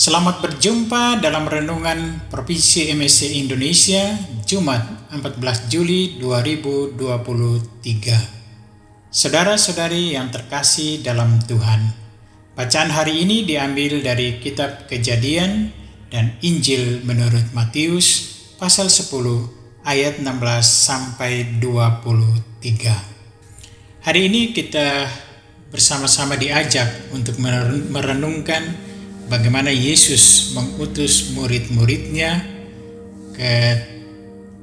Selamat berjumpa dalam Renungan Provinsi MSC Indonesia, Jumat 14 Juli 2023. Saudara-saudari yang terkasih dalam Tuhan, bacaan hari ini diambil dari Kitab Kejadian dan Injil menurut Matius pasal 10 ayat 16 sampai 23. Hari ini kita bersama-sama diajak untuk merenungkan bagaimana Yesus mengutus murid-muridnya ke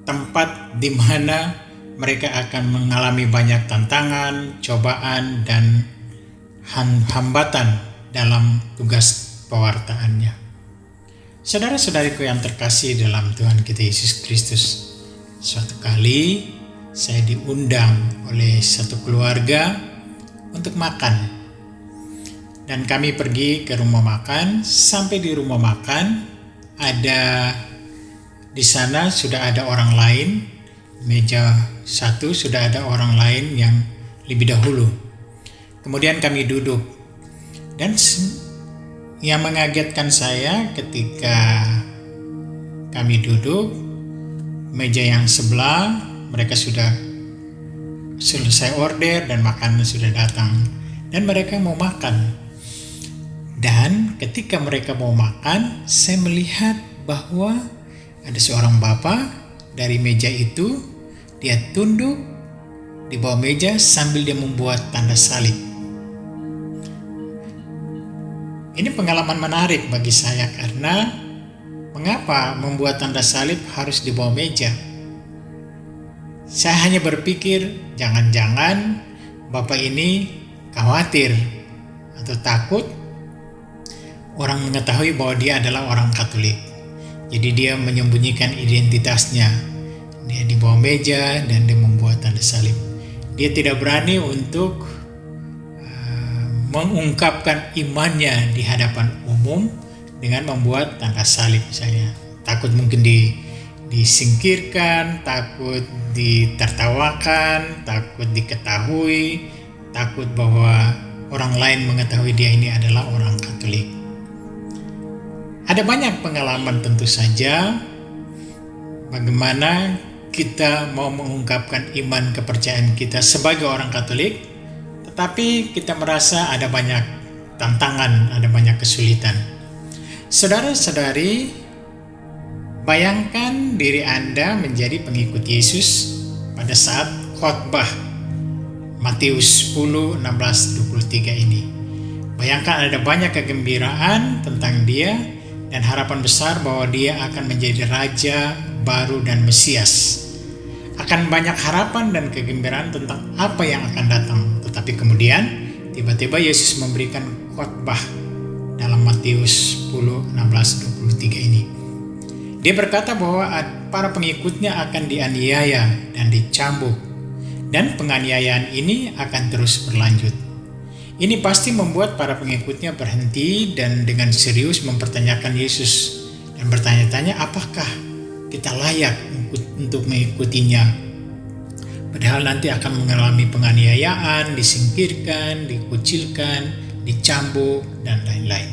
tempat di mana mereka akan mengalami banyak tantangan, cobaan, dan hambatan dalam tugas pewartaannya. Saudara-saudariku yang terkasih dalam Tuhan kita Yesus Kristus, suatu kali saya diundang oleh satu keluarga untuk makan. Dan kami pergi ke rumah makan. Sampai di rumah makan, di sana sudah ada orang lain, meja satu sudah ada orang lain yang lebih dahulu. Kemudian kami duduk, dan yang mengagetkan saya ketika kami duduk, meja yang sebelah mereka sudah selesai order dan makanan sudah datang, dan mereka mau makan. Dan ketika mereka mau makan, saya melihat bahwa ada seorang bapak dari meja itu, dia tunduk di bawah meja sambil dia membuat tanda salib. Ini pengalaman menarik bagi saya karena mengapa membuat tanda salib harus di bawah meja? Saya hanya berpikir jangan-jangan bapak ini khawatir atau takut orang mengetahui bahwa dia adalah orang Katolik. Jadi dia menyembunyikan identitasnya. Dia di bawah meja dan dia membuat tanda salib. Dia tidak berani untuk mengungkapkan imannya di hadapan umum dengan membuat tanda salib misalnya. Takut mungkin disingkirkan, takut ditertawakan, takut diketahui, takut bahwa orang lain mengetahui dia ini adalah orang Katolik. Ada banyak pengalaman tentu saja bagaimana kita mau mengungkapkan iman kepercayaan kita sebagai orang Katolik, tetapi kita merasa ada banyak tantangan, ada banyak kesulitan. Saudara-saudari, bayangkan diri Anda menjadi pengikut Yesus pada saat khotbah Matius 10, 16, 23 ini. Bayangkan ada banyak kegembiraan tentang dia dan harapan besar bahwa dia akan menjadi raja baru dan Mesias. Akan banyak harapan dan kegembiraan tentang apa yang akan datang. Tetapi kemudian tiba-tiba Yesus memberikan khotbah dalam Matius 10, 16, 23 ini. Dia berkata bahwa para pengikutnya akan dianiaya dan dicambuk. Dan penganiayaan ini akan terus berlanjut. Ini pasti membuat para pengikutnya berhenti dan dengan serius mempertanyakan Yesus dan bertanya-tanya apakah kita layak untuk mengikutinya. Padahal nanti akan mengalami penganiayaan, disingkirkan, dikucilkan, dicambuk, dan lain-lain.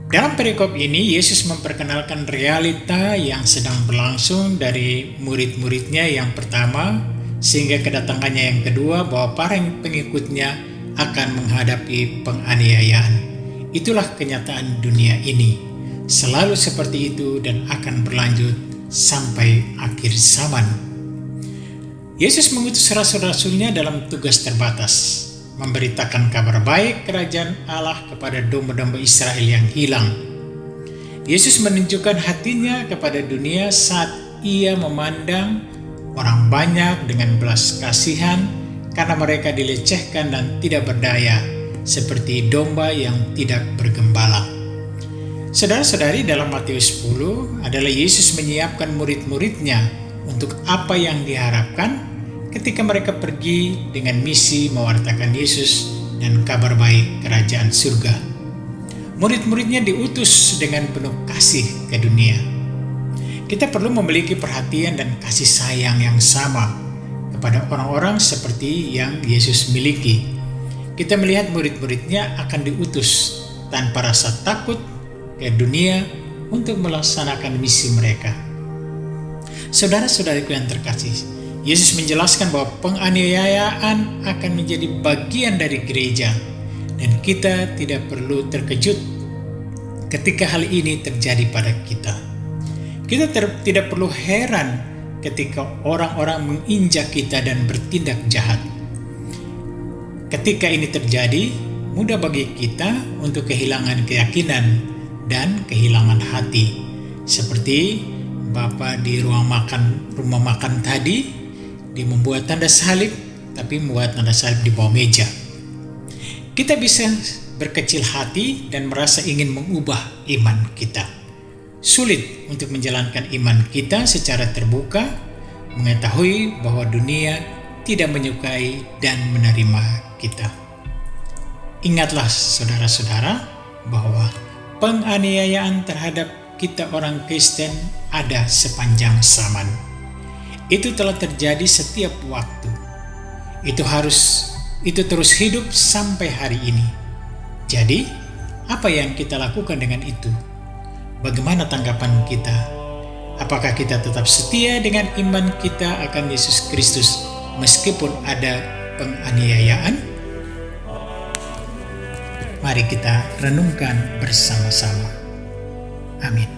Dalam perikop ini, Yesus memperkenalkan realita yang sedang berlangsung dari murid-muridnya yang pertama, sehingga kedatangannya yang kedua bahwa para pengikutnya akan menghadapi penganiayaan. Itulah kenyataan dunia ini. Selalu seperti itu dan akan berlanjut sampai akhir zaman. Yesus mengutus rasul-rasulnya dalam tugas terbatas, memberitakan kabar baik kerajaan Allah kepada domba-domba Israel yang hilang. Yesus menunjukkan hatinya kepada dunia saat ia memandang orang banyak dengan belas kasihan karena mereka dilecehkan dan tidak berdaya, seperti domba yang tidak bergembala. Saudara-saudari, dalam Matius 10 adalah Yesus menyiapkan murid-muridnya untuk apa yang diharapkan ketika mereka pergi dengan misi mewartakan Yesus dan kabar baik kerajaan surga. Murid-muridnya diutus dengan penuh kasih ke dunia. Kita perlu memiliki perhatian dan kasih sayang yang sama kepada orang-orang seperti yang Yesus miliki. Kita melihat murid-muridnya akan diutus tanpa rasa takut ke dunia untuk melaksanakan misi mereka. Saudara-saudariku yang terkasih, Yesus menjelaskan bahwa penganiayaan akan menjadi bagian dari gereja, dan kita tidak perlu terkejut ketika hal ini terjadi pada kita. Kita tidak perlu heran ketika orang-orang menginjak kita dan bertindak jahat. Ketika ini terjadi, mudah bagi kita untuk kehilangan keyakinan dan kehilangan hati. Seperti Bapak di rumah makan tadi, dia membuat tanda salib, tapi membuat tanda salib di bawah meja. Kita bisa berkecil hati dan merasa ingin mengubah iman kita. Sulit untuk menjalankan iman kita secara terbuka, mengetahui bahwa dunia tidak menyukai dan menerima kita. Ingatlah saudara-saudara bahwa penganiayaan terhadap kita orang Kristen ada sepanjang zaman. Itu telah terjadi setiap waktu. Itu terus hidup sampai hari ini. Jadi, apa yang kita lakukan dengan itu? Bagaimana tanggapan kita? Apakah kita tetap setia dengan iman kita akan Yesus Kristus meskipun ada penganiayaan? Mari kita renungkan bersama-sama. Amin.